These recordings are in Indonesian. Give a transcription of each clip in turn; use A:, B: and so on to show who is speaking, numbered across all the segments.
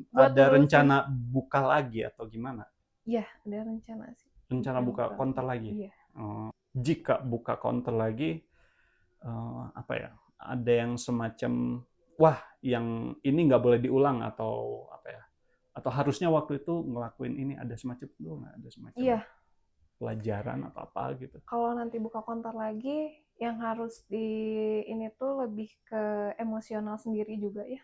A: Buat
B: Ada
A: nerusin.
B: rencana buka lagi atau gimana?
A: Iya, ada rencana sih.
B: Rencana
A: Pengen
B: buka
A: buka
B: counter
A: lagi.
B: lagi?
A: Iya.
B: Jika buka counter lagi, apa ya, ada yang semacam, wah yang ini nggak boleh diulang atau apa ya, atau harusnya waktu itu ngelakuin ini, ada semacam itu nggak? Ada semacam
A: Iya,
B: pelajaran atau apa gitu?
A: kalau nanti buka konter lagi, yang harus di ini tuh lebih ke emosional sendiri juga ya.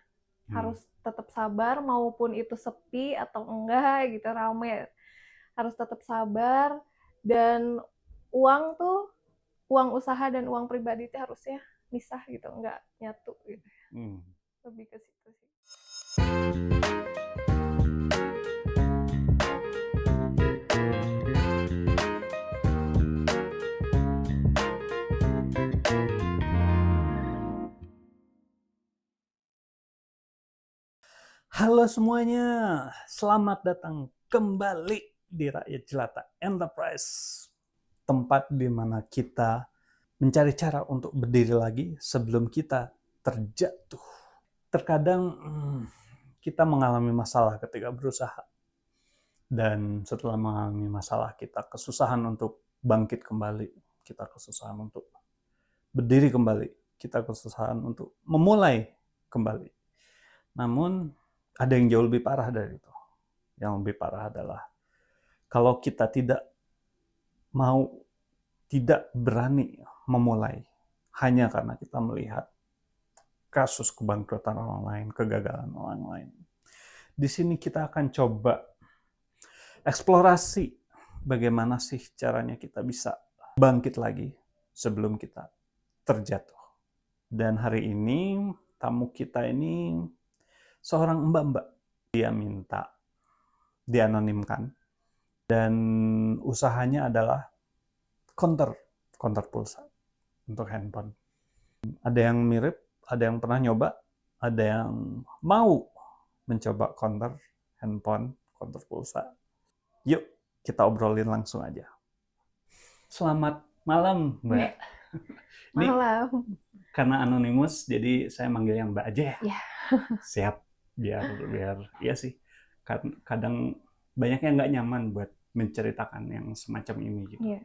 B: Hmm.
A: Harus tetap sabar maupun itu sepi atau enggak gitu rame. Harus tetap sabar dan uang tuh uang usaha dan uang pribadi itu harusnya misah gitu, enggak nyatu gitu.
B: Hmm.
A: Lebih ke situ sih.
B: Halo semuanya, selamat datang kembali di Rakyat Jelata Enterprise, tempat di mana kita mencari cara untuk berdiri lagi sebelum kita terjatuh. Terkadang kita mengalami masalah ketika berusaha, dan setelah mengalami masalah kita kesusahan untuk bangkit kembali, kita kesusahan untuk berdiri kembali, kita kesusahan untuk memulai kembali. Namun ada yang jauh lebih parah dari itu. Yang lebih parah adalah kalau kita tidak berani memulai hanya karena kita melihat kasus kebangkrutan orang lain, kegagalan orang lain. Di sini kita akan coba eksplorasi bagaimana sih caranya kita bisa bangkit lagi sebelum kita terjatuh. Dan hari ini tamu kita ini seorang mbak-mbak. Dia minta dianonimkan dan usahanya adalah counter pulsa untuk handphone. Ada yang mirip, ada yang pernah nyoba, ada yang mau mencoba counter pulsa. Yuk, kita obrolin langsung aja. Selamat malam, Mbak. Ini
A: Malam.
B: karena anonimus, jadi saya manggil yang Mbak aja ya.
A: Ya.
B: Siap, biar iya sih. Kadang banyak yang nggak nyaman buat menceritakan yang semacam ini gitu.
A: Iya.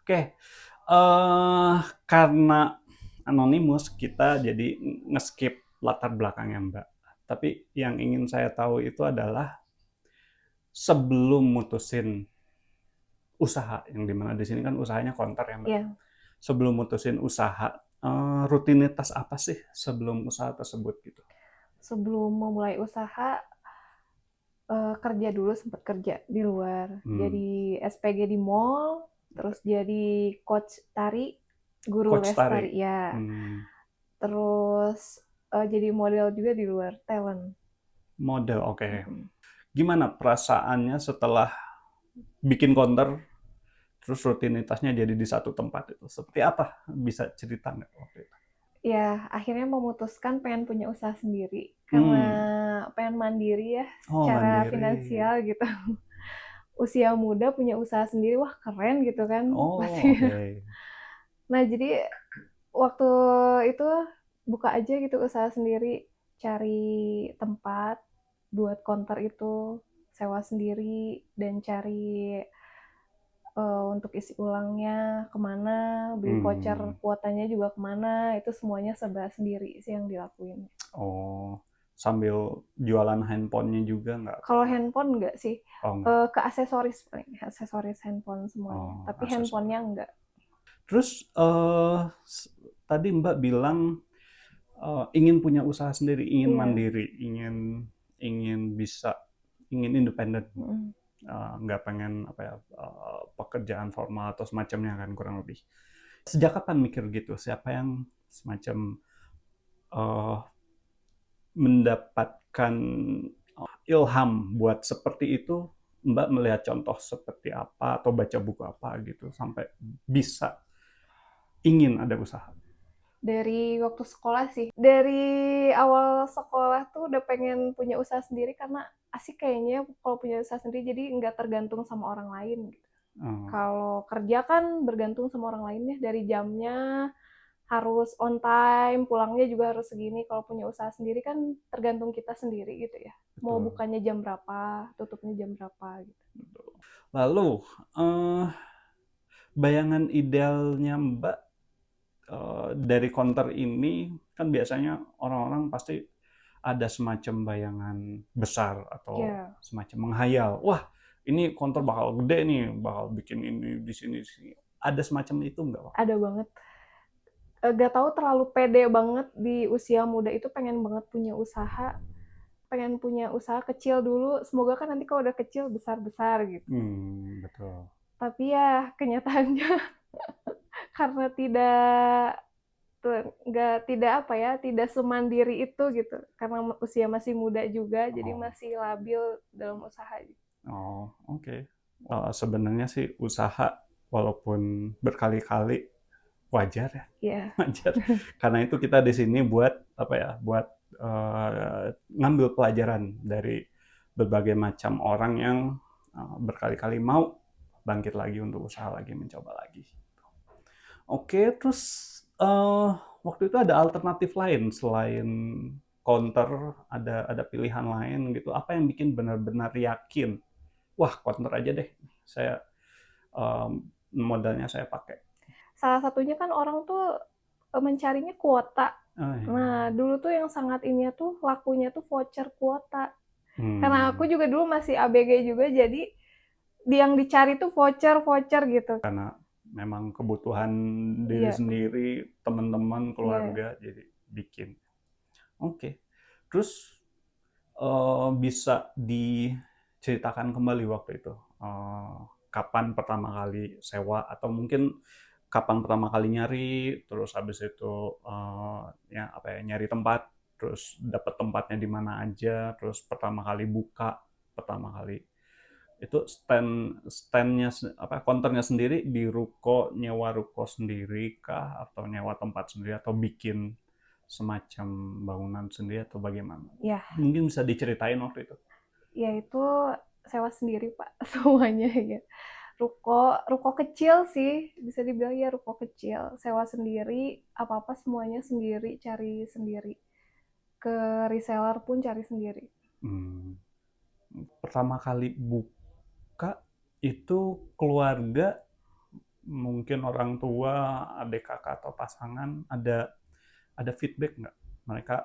B: Oke, karena anonimus kita jadi ngeskip latar belakangnya Mbak. Tapi yang ingin saya tahu itu adalah sebelum mutusin usaha, yang dimana di sini kan usahanya counter ya Mbak.
A: Iya.
B: Sebelum mutusin usaha, rutinitas apa sih sebelum usaha tersebut gitu?
A: Sebelum memulai usaha, kerja dulu, sempat kerja di luar.
B: Hmm.
A: Jadi SPG di mall, terus jadi coach tari, guru
B: Coach
A: les
B: tari.
A: tari ya.
B: Hmm.
A: Terus jadi model juga di luar, talent.
B: Model, oke.
A: Mm-mm.
B: Gimana perasaannya setelah bikin counter, terus rutinitasnya jadi di satu tempat itu? Seperti apa? Bisa cerita nggak waktu itu?
A: Ya, akhirnya memutuskan pengen punya usaha sendiri karena
B: Hmm.
A: pengen mandiri ya
B: Oh,
A: secara
B: mandiri.
A: finansial gitu. Usia muda punya usaha sendiri, wah keren gitu kan
B: Oh,
A: pasti.
B: oke.
A: Nah, jadi waktu itu buka aja gitu usaha sendiri, cari tempat buat counter itu, sewa sendiri, dan cari untuk isi ulangnya kemana, beli voucher
B: Hmm.
A: kuotanya juga kemana, itu semuanya serba sendiri sih yang dilakuin.
B: Oh, sambil jualan handphonenya juga nggak atau
A: Kalau
B: nggak?
A: handphone enggak sih,
B: Oh, nggak.
A: ke aksesoris paling, aksesoris handphone semuanya,
B: Oh,
A: tapi handphonenya
B: aksesoris.
A: enggak.
B: Terus tadi Mbak bilang ingin punya usaha sendiri, ingin
A: Iya.
B: mandiri, ingin ingin bisa, ingin independen.
A: Mm.
B: Nggak pengen apa ya, pekerjaan formal atau semacamnya kan kurang lebih. Sejak kapan mikir gitu? Siapa yang semacam uh, mendapatkan ilham buat seperti itu? Mbak melihat contoh seperti apa atau baca buku apa gitu sampai bisa ingin ada usaha?
A: Dari waktu sekolah sih. Dari awal sekolah tuh udah pengen punya usaha sendiri karena asik kayaknya kalau punya usaha sendiri jadi nggak tergantung sama orang lain gitu.
B: Uh,
A: Kalau kerja kan bergantung sama orang lain ya dari jamnya harus on time, pulangnya juga harus segini. Kalau punya usaha sendiri kan tergantung kita sendiri gitu ya. Mau
B: Betul.
A: bukanya jam berapa, tutupnya jam berapa gitu.
B: Lalu, bayangan idealnya Mbak dari counter ini kan biasanya orang-orang pasti ada semacam bayangan besar atau
A: Ya,
B: semacam menghayal. Wah, ini counter bakal gede nih, bakal bikin ini di sini di sini. Ada semacam itu nggak, Pak?
A: ada banget. Gak tahu terlalu pede banget di usia muda itu pengen banget punya usaha, pengen punya usaha kecil dulu. Semoga kan nanti kalau udah kecil besar-besar gitu.
B: Betul.
A: Tapi ya kenyataannya karena tidak apa ya, tidak semandiri itu gitu. Karena usia masih muda juga, jadi
B: Oh,
A: masih labil dalam usaha.
B: oh, oke. Sebenarnya sih usaha walaupun berkali-kali wajar ya,
A: Ya,
B: wajar. Karena itu kita di sini buat apa ya? Buat ngambil pelajaran dari berbagai macam orang yang berkali-kali mau bangkit lagi untuk usaha lagi, mencoba lagi. Oke, terus waktu itu ada alternatif lain selain counter, ada pilihan lain gitu. Apa yang bikin benar-benar yakin, wah counter aja deh, saya modalnya saya pakai.
A: salah satunya kan orang tuh mencarinya kuota.
B: Oh,
A: Nah,
B: iya.
A: dulu tuh yang sangat ini tuh lakunya tuh voucher kuota. Karena aku
B: Hmm,
A: juga dulu masih ABG juga, jadi yang dicari tuh voucher-voucher gitu.
B: karena memang kebutuhan diri
A: Iya,
B: sendiri, teman-teman,
A: iya.
B: keluarga, jadi bikin. Oke, terus bisa diceritakan kembali waktu itu, kapan pertama kali sewa atau mungkin kapan pertama kali nyari, terus habis itu ya apa ya, nyari tempat, terus dapat tempatnya di mana aja, terus pertama kali buka, pertama kali itu standnya apa konternya sendiri di ruko, nyewa ruko sendiri kah atau nyewa tempat sendiri atau bikin semacam bangunan sendiri atau bagaimana?
A: Ya,
B: Mungkin bisa diceritain waktu itu.
A: ya itu sewa sendiri, Pak, semuanya ya. Ruko kecil sih, bisa dibilang ya ruko kecil. Sewa sendiri, apa-apa semuanya sendiri, cari sendiri. Ke reseller pun cari sendiri.
B: Hmm. Pertama kali buka itu keluarga, mungkin orang tua, adik kakak atau pasangan ada feedback nggak? Mereka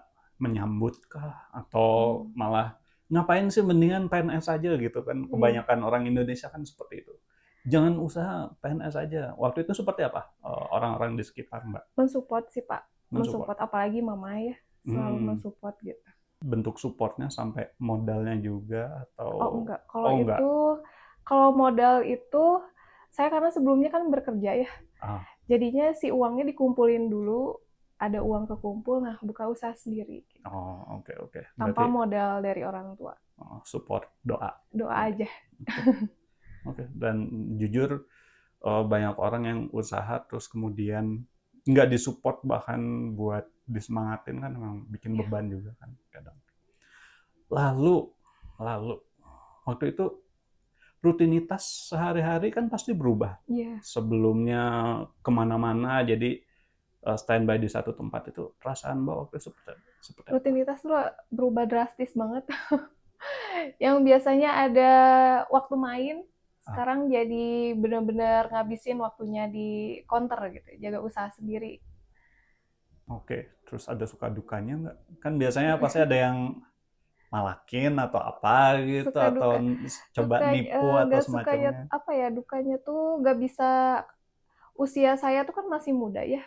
B: menyambut kah atau
A: Hmm,
B: malah ngapain sih mendingan PNS aja gitu kan?
A: iya.
B: Kebanyakan orang Indonesia kan seperti itu. Jangan usaha, PNS aja. Waktu itu seperti apa orang-orang di sekitar Mbak?
A: Mensupport sih, Pak.
B: Mensupport.
A: Mensupport, apalagi mama ya. Selalu
B: Hmm,
A: mensupport gitu.
B: bentuk supportnya sampai modalnya juga atau
A: Oh enggak,
B: oh enggak?
A: kalau modal itu, saya karena sebelumnya kan bekerja ya,
B: Ah,
A: jadinya si uangnya dikumpulin dulu, ada uang kekumpul, nah buka usaha sendiri,
B: oh oke oke.
A: tanpa
B: Berarti
A: modal dari orang tua,
B: support doa.
A: doa
B: Oke
A: aja.
B: oke oke. Dan jujur banyak orang yang usaha terus kemudian nggak disupport bahkan buat disemangatin kan memang bikin
A: Ya,
B: beban juga kan kadang. Lalu lalu waktu itu rutinitas sehari-hari kan pasti berubah.
A: ya.
B: Sebelumnya kemana-mana jadi standby di satu tempat itu perasaan Mbak waktu itu seperti apa?
A: Rutinitas tuh berubah drastis banget. Yang biasanya ada waktu main,
B: Ah,
A: sekarang jadi benar-benar ngabisin waktunya di counter gitu, jaga usaha sendiri.
B: oke. Terus ada suka dukanya nggak? Kan biasanya pasti ada yang malakin atau apa gitu
A: Suka
B: atau
A: duka
B: coba nipu atau
A: nggak sukanya
B: semacamnya.
A: apa ya, dukanya tuh nggak bisa, usia saya tuh kan masih muda ya,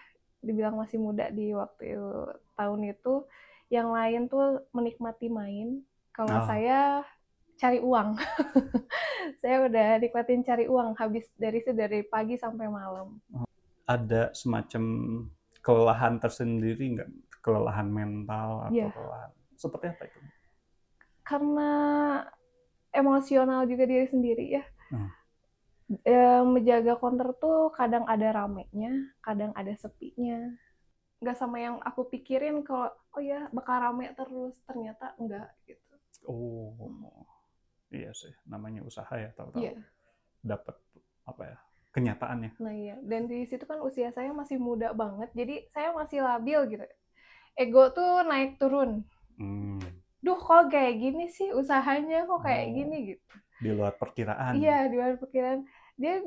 A: dibilang masih muda di waktu tahun itu, yang lain tuh menikmati main, kalau
B: Oh,
A: saya cari uang. Saya udah nikmatin cari uang, habis dari pagi sampai malam.
B: ada semacam kelelahan tersendiri nggak? Kelelahan mental atau
A: Ya,
B: kelelahan seperti apa itu?
A: karena emosional juga diri sendiri ya.
B: Hmm,
A: Menjaga counter tuh kadang ada ramenya, kadang ada sepinya. Nggak sama yang aku pikirin kalau, oh ya bakal rame terus, ternyata enggak gitu.
B: Oh, iya sih, namanya usaha ya, tahu-tahu
A: Iya,
B: dapat apa ya? kenyataannya.
A: Nah iya, dan di situ kan usia saya masih muda banget, jadi saya masih labil gitu. Ego tuh naik turun.
B: Hmm.
A: Duh kok kayak gini sih usahanya, kok kayak gini
B: Oh,
A: gitu.
B: di luar perkiraan.
A: Iya, di luar pikiran. Dia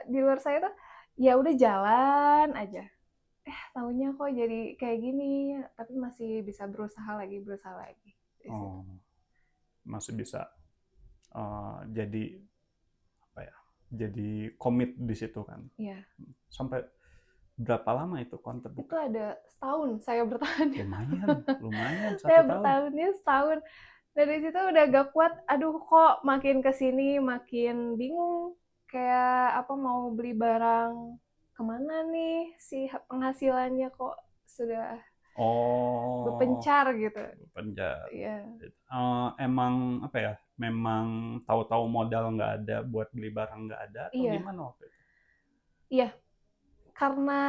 A: di luar saya tuh ya udah jalan aja. Taunya kok jadi kayak gini, tapi masih bisa berusaha lagi di situ.
B: Oh, masih bisa jadi apa ya? Jadi komit di situ kan.
A: Iya,
B: Sampai berapa lama itu kontrak
A: itu
B: buka?
A: ada setahun saya bertahannya.
B: Lumayan, lumayan
A: Saya
B: 1 tahun.
A: bertahannya setahun. Dari situ udah gak kuat, aduh kok makin kesini makin bingung. Kayak apa mau beli barang kemana nih si penghasilannya kok sudah
B: Oh,
A: berpencar gitu.
B: penjat.
A: Iya.
B: Emang apa ya? Memang tahu-tahu modal nggak ada buat beli barang nggak ada atau
A: Iya,
B: gimana waktu itu?
A: iya. Karena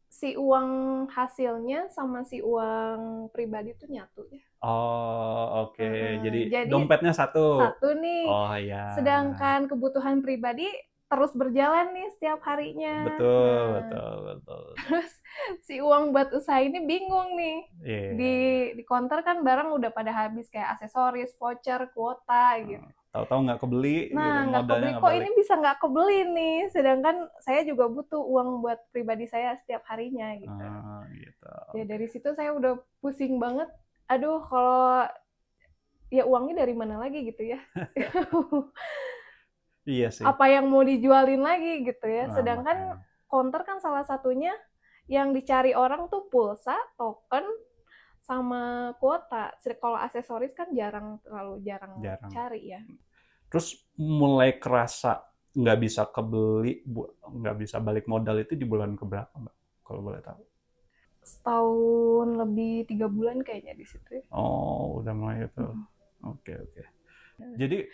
A: si uang hasilnya sama si uang pribadi tuh nyatu ya.
B: Oh, oke. Jadi
A: Jadi
B: dompetnya satu.
A: satu nih,
B: Oh ya,
A: sedangkan kebutuhan pribadi terus berjalan nih setiap harinya.
B: betul,
A: Nah,
B: betul, betul, betul.
A: terus si uang buat usaha ini bingung nih.
B: Iya,
A: Di
B: iya, iya.
A: di counter kan barang udah pada habis kayak aksesoris, voucher, kuota gitu.
B: Tahu-tahu nggak kebeli, gitu,
A: Nah, nggak
B: modalnya
A: kebeli,
B: nggak
A: kok
B: balik.
A: ini bisa nggak kebeli nih, sedangkan saya juga butuh uang buat pribadi saya setiap harinya gitu.
B: Gitu.
A: Ya
B: Oke.
A: dari situ saya udah pusing banget. Aduh, kalau ya uangnya dari mana lagi gitu ya.
B: Iya sih.
A: Apa yang mau dijualin lagi gitu ya.
B: Nah,
A: Sedangkan
B: makanya.
A: counter kan salah satunya yang dicari orang tuh pulsa, token, sama kuota. Kalau aksesoris kan terlalu jarang
B: Jarang.
A: cari ya.
B: Terus mulai kerasa nggak bisa kebeli, nggak bisa balik modal itu di bulan keberapa, Mbak? Kalau boleh tahu.
A: Setahun lebih 3 bulan kayaknya di situ ya.
B: Oh, udah mulai itu. Oke, oke. Jadi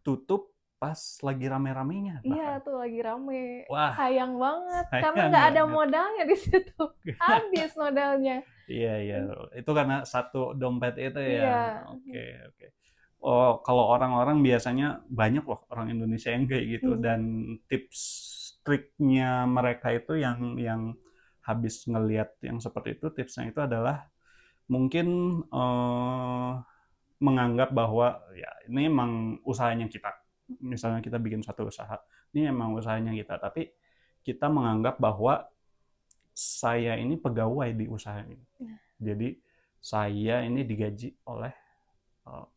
B: tutup pas lagi rame-ramenya
A: Iya
B: bahkan.
A: tuh lagi rame.
B: Wah,
A: Sayang banget karena
B: sayang
A: nggak ada
B: banget.
A: modalnya di situ. Habis modalnya.
B: Iya, iya. Itu karena satu dompet itu ya.
A: Iya.
B: Oke, oke. Oh, kalau orang-orang biasanya banyak loh orang Indonesia yang kayak gitu, dan tips triknya mereka itu yang habis ngelihat yang seperti itu, tipsnya itu adalah mungkin menganggap bahwa ya ini emang usahanya kita. Misalnya kita bikin satu usaha, ini emang usahanya kita, tapi kita menganggap bahwa saya ini pegawai di usaha ini. Jadi saya ini digaji oleh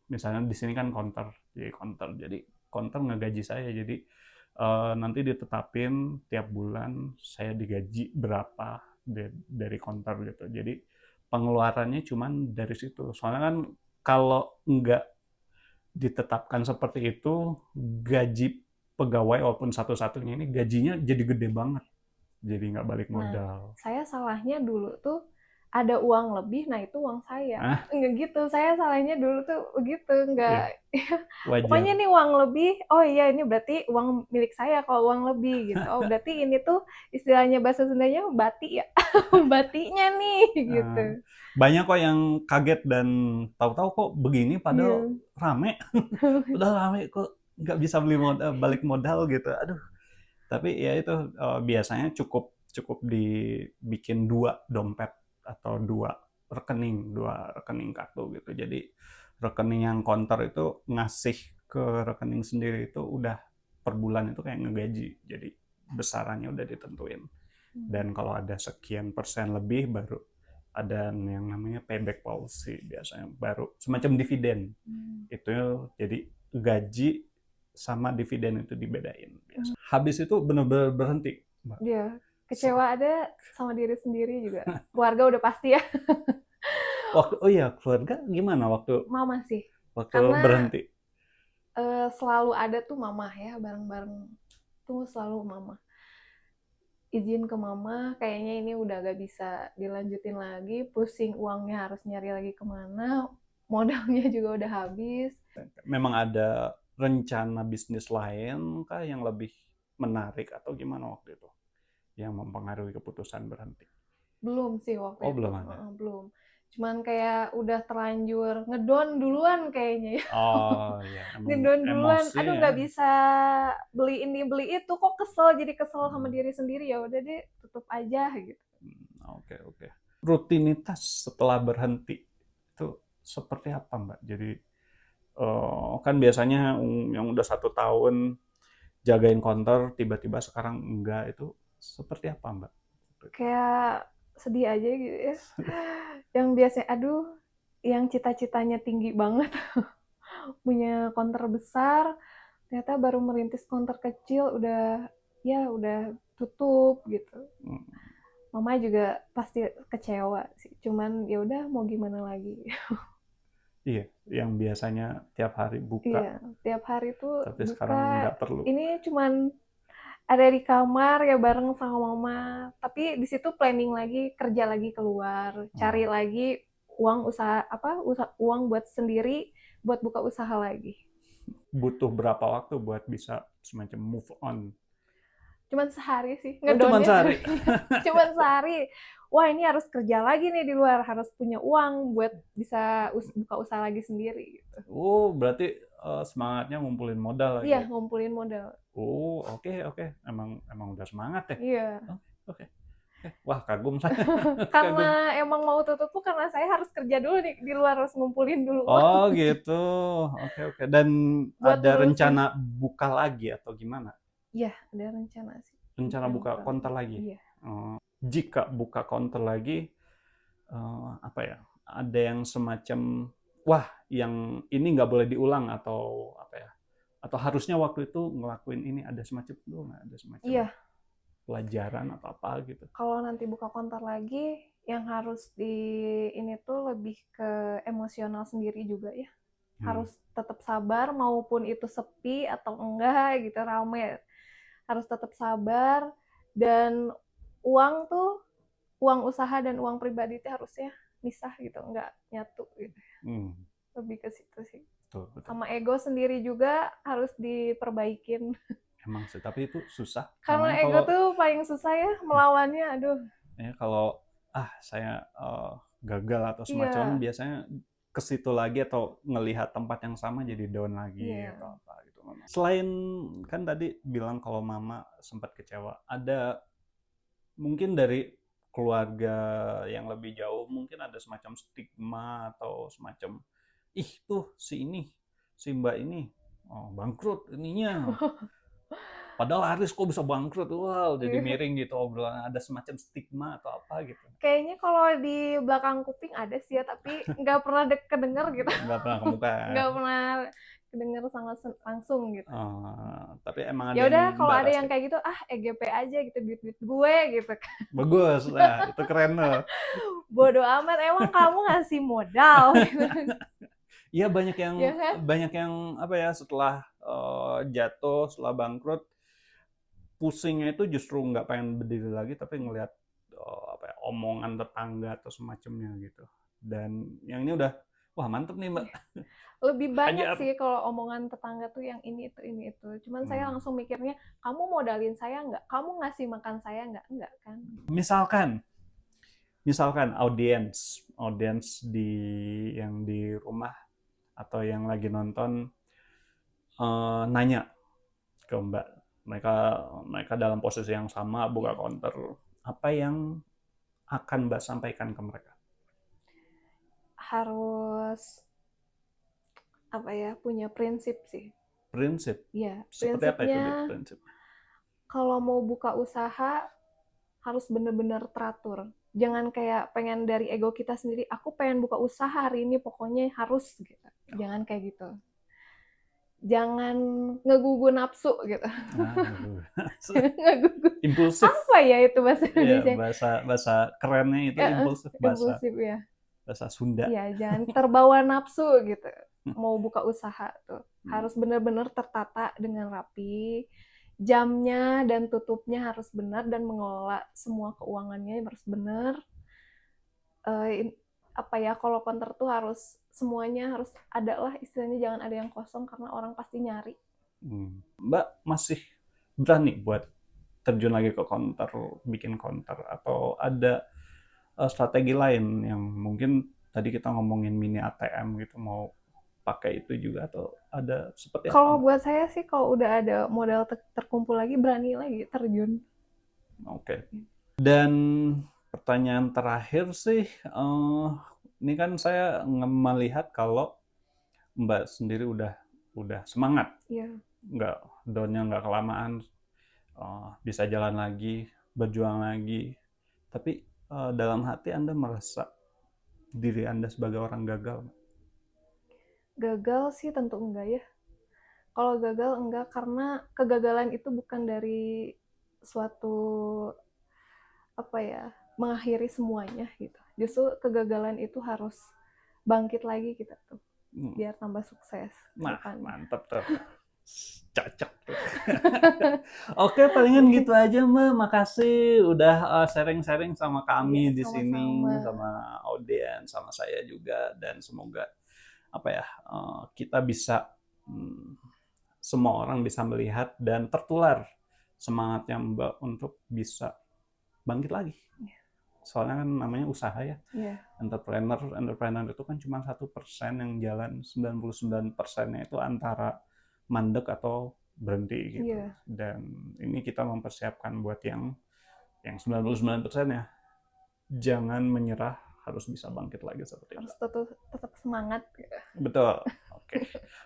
B: misalnya di sini kan counter, jadi counter ngegaji saya, jadi nanti ditetapin tiap bulan saya digaji berapa dari counter gitu. Jadi pengeluarannya cuman dari situ. Soalnya kan kalau nggak ditetapkan seperti itu, gaji pegawai walaupun satu-satunya ini gajinya jadi gede banget. Jadi nggak balik
A: Nah,
B: modal.
A: saya salahnya dulu tuh ada uang lebih, nah itu uang saya.
B: Ah,
A: Enggak gitu, saya salahnya dulu tuh begitu,
B: iya,
A: enggak. Pokoknya
B: wajar.
A: nih uang lebih, oh iya ini berarti uang milik saya kalau uang lebih gitu. Oh berarti ini tuh istilahnya bahasa Sundanya bati ya, batinya nih gitu.
B: Eh, banyak kok yang kaget dan tahu-tahu kok begini padahal
A: Iya.
B: rame, padahal rame kok nggak bisa beli modal, balik modal gitu. Aduh. Tapi ya itu biasanya cukup cukup dibikin 2 dompet atau 2 rekening kartu gitu. Jadi rekening yang counter itu ngasih ke rekening sendiri itu udah per bulan itu kayak ngegaji. Jadi besarannya udah ditentuin. Dan kalau ada sekian persen lebih baru ada yang namanya payback policy, biasanya baru semacam dividen. Itu jadi gaji sama dividen itu dibedain biasa. Habis itu benar-benar berhenti, Mbak.
A: Iya, kecewa ada sama diri sendiri juga. Keluarga udah pasti ya.
B: Oh iya, keluarga gimana waktu
A: Mama sih.
B: waktu
A: Karena
B: berhenti?
A: selalu ada tuh mama ya, bareng-bareng tuh selalu mama. Izin ke mama, kayaknya ini udah gak bisa dilanjutin lagi, pusing uangnya harus nyari lagi kemana, modalnya juga udah habis.
B: Memang ada rencana bisnis lain kah yang lebih menarik atau gimana waktu itu yang mempengaruhi keputusan berhenti?
A: Belum sih waktu
B: Oh,
A: itu,
B: belum ada.
A: belum. Cuman kayak udah terlanjur ngedown duluan kayaknya ya.
B: Oh iya, emang
A: Ngedown duluan,
B: emosi
A: aduh
B: ya.
A: nggak bisa beli ini beli itu, kok kesel, jadi kesel sama diri sendiri, ya udah deh tutup aja gitu.
B: Oke, oke. Rutinitas setelah berhenti itu seperti apa, Mbak? Jadi kan biasanya yang udah 1 tahun jagain konter, tiba-tiba sekarang enggak, itu seperti apa, Mbak?
A: Kayak sedih aja gitu ya. Yang biasanya, aduh, yang cita-citanya tinggi banget, punya konter besar, ternyata baru merintis konter kecil udah tutup gitu.
B: Hmm,
A: Mama juga pasti kecewa sih. Cuman ya udah mau gimana lagi.
B: iya, yang biasanya tiap hari buka,
A: Iya, tiap hari tuh
B: tapi sekarang
A: buka.
B: nggak perlu.
A: Ini cuman ada di kamar ya bareng sama mama. Tapi di situ planning lagi, kerja lagi keluar, cari
B: Oh,
A: lagi uang usaha uang buat sendiri buat buka usaha lagi.
B: butuh berapa waktu buat bisa semacam move on?
A: Cuman sehari sih,
B: Oh, cuma
A: ngedonnya
B: sehari.
A: sebenarnya. Cuman sehari. Wah, ini harus kerja lagi nih di luar, harus punya uang buat bisa buka usaha lagi sendiri gitu.
B: Oh, berarti semangatnya ngumpulin modal
A: Iya,
B: lagi.
A: ngumpulin modal.
B: Oh, oke, oke. Emang udah semangat ya.
A: Iya.
B: Oke, oke. Wah, kagum saya. Kagum.
A: Karena emang mau tutup tuh karena saya harus kerja dulu nih di luar, harus ngumpulin dulu uang
B: Oh, gitu. Oke, oke. Dan
A: buat
B: ada
A: nerusin.
B: rencana buka lagi atau gimana?
A: Iya, ada rencana sih
B: Rencana
A: bukan
B: buka
A: buka lagi.
B: konter lagi?
A: Iya.
B: Jika buka konter lagi, apa ya? Ada yang semacam, wah, yang ini nggak boleh diulang atau apa ya? Atau harusnya waktu itu ngelakuin ini, ada semacam itu nggak? Ada semacam
A: Iya,
B: pelajaran atau apa gitu?
A: kalau nanti buka konter lagi yang harus di ini tuh lebih ke emosional sendiri juga ya.
B: Hmm.
A: Harus tetap sabar maupun itu sepi atau enggak gitu, rame. Harus tetap sabar dan uang tuh, uang usaha dan uang pribadi itu harusnya misah gitu, enggak nyatu gitu.
B: Hmm.
A: Lebih ke situ sih.
B: Betul, betul.
A: Sama ego sendiri juga harus diperbaikin.
B: Emang sih, tapi itu susah.
A: Karena
B: Namanya
A: ego
B: kalau
A: tuh paling susah ya melawannya, aduh.
B: ya kalau saya gagal atau semacam,
A: Iya,
B: biasanya ke situ lagi atau ngelihat tempat yang sama jadi down lagi
A: iya.
B: atau apa gitu. Selain kan tadi bilang kalau mama sempat kecewa, ada mungkin dari keluarga yang lebih jauh mungkin ada semacam stigma atau semacam, ih tuh si ini, si mbak ini, oh, bangkrut ininya, padahal laris kok bisa bangkrut, wow, jadi miring gitu obrolan, ada semacam stigma atau apa gitu.
A: Kayaknya kalau di belakang kuping ada sih ya, tapi nggak pernah kedenger gitu.
B: Nggak pernah ke muka.
A: Nggak pernah kedenger sama langsung gitu.
B: Tapi emang ada
A: Ya
B: yang
A: udah kalau
B: mbak
A: ada yang
B: rasain.
A: kayak gitu, ah EGP aja gitu, duit-duit gue gitu.
B: Bagus, nah itu keren loh.
A: Bodoh amat, emang kamu ngasih modal gitu.
B: Iya, banyak yang
A: Ya kan?
B: apa ya, setelah jatuh, setelah bangkrut, pusingnya itu justru nggak pengen berdiri lagi, tapi ngelihat apa ya, omongan tetangga atau semacamnya gitu. Dan yang ini udah, wah mantep nih mbak,
A: Lebih banyak
B: hajar.
A: sih kalau omongan tetangga tuh yang ini itu ini itu. Cuman saya
B: Hmm.
A: langsung mikirnya, kamu modalin saya nggak? Kamu ngasih makan saya nggak? Nggak kan?
B: Misalkan audiens audiens yang di rumah atau yang lagi nonton nanya ke mbak, mereka mereka dalam posisi yang sama buka
A: Iya.
B: counter, apa yang akan mbak sampaikan ke mereka?
A: Harus apa ya, punya prinsip sih.
B: Prinsip,
A: Iya,
B: seperti apa itu
A: prinsipnya
B: prinsip?
A: kalau mau buka usaha harus bener-bener teratur. Jangan kayak pengen dari ego kita sendiri, aku pengen buka usaha hari ini pokoknya harus gitu. Jangan kayak gitu. Jangan ngegugu nafsu gitu. Ngegugu.
B: Impulsif.
A: Apa ya itu bahasa
B: Ya,
A: Indonesia?
B: bahasa bahasa kerennya itu impulsif, bahasa
A: Impulsif ya.
B: bahasa Sunda.
A: Iya, jangan terbawa nafsu gitu. Mau buka usaha tuh harus benar-benar tertata dengan rapi. Jamnya dan tutupnya harus benar dan mengelola semua keuangannya harus benar. Apa ya, kalau konter tuh harus semuanya harus ada lah, istilahnya jangan ada yang kosong karena orang pasti nyari.
B: Mbak masih berani buat terjun lagi ke counter, bikin counter, atau ada strategi lain yang mungkin tadi kita ngomongin mini ATM gitu, mau pakai itu juga atau ada seperti
A: Kalau
B: apa?
A: buat saya sih kalau udah ada modal terkumpul lagi, berani lagi terjun.
B: Oke. Dan pertanyaan terakhir sih, ini kan saya melihat kalau Mbak sendiri udah semangat,
A: Iya.
B: nggak down-nya nggak kelamaan, bisa jalan lagi, berjuang lagi. Tapi dalam hati Anda merasa diri Anda sebagai orang gagal?
A: Gagal sih tentu enggak ya. Kalau gagal enggak, karena kegagalan itu bukan dari suatu apa ya, mengakhiri semuanya gitu. Justru kegagalan itu harus bangkit lagi kita tuh
B: Hmm.
A: biar tambah sukses ke
B: Nah,
A: depannya.
B: mantap tuh. Cocok tuh. Oke, palingan gitu aja Mbak. Makasih udah sharing-sharing sama
A: Iya,
B: kami di
A: sama-sama.
B: sini, sama audiens, sama saya juga. Dan semoga apa ya, kita bisa, semua orang bisa melihat dan tertular semangatnya Mbak untuk bisa bangkit lagi. Soalnya kan namanya usaha ya.
A: Iya.
B: Entrepreneur itu kan cuma 1% yang jalan, 99%-nya itu antara mandek atau berhenti gitu.
A: Iya.
B: Dan ini kita mempersiapkan buat yang 99% ya. Jangan menyerah, harus bisa bangkit lagi seperti
A: Harus
B: Mbak.
A: tetap semangat.
B: Betul. Oke.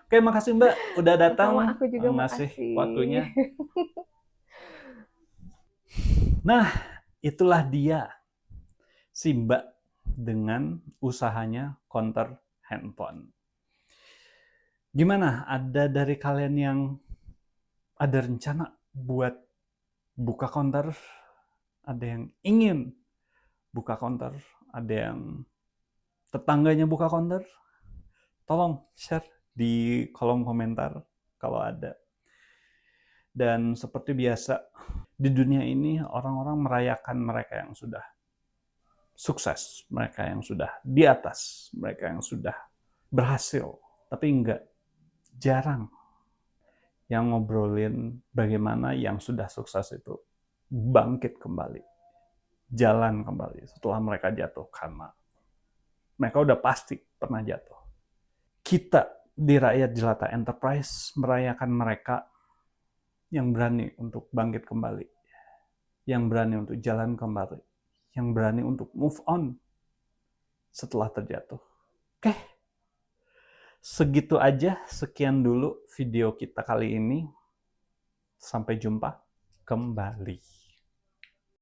B: Oke, makasih Mbak udah datang
A: Sama aku juga
B: ngasih
A: makasih.
B: waktunya. Nah, itulah dia si Mbak dengan usahanya counter handphone. Gimana? Ada dari kalian yang ada rencana buat buka counter? Ada yang ingin buka counter? Ada yang tetangganya buka counter? Tolong share di kolom komentar kalau ada. Dan seperti biasa, di dunia ini orang-orang merayakan mereka yang sudah sukses, mereka yang sudah di atas, mereka yang sudah berhasil. Tapi jarang yang ngobrolin bagaimana yang sudah sukses itu bangkit kembali, jalan kembali setelah mereka jatuh, karena mereka udah pasti pernah jatuh. Kita di Rakyat Jelata Enterprise merayakan mereka yang berani untuk bangkit kembali, yang berani untuk jalan kembali, yang berani untuk move on setelah terjatuh. Oke, segitu aja, sekian dulu video kita kali ini. Sampai jumpa kembali.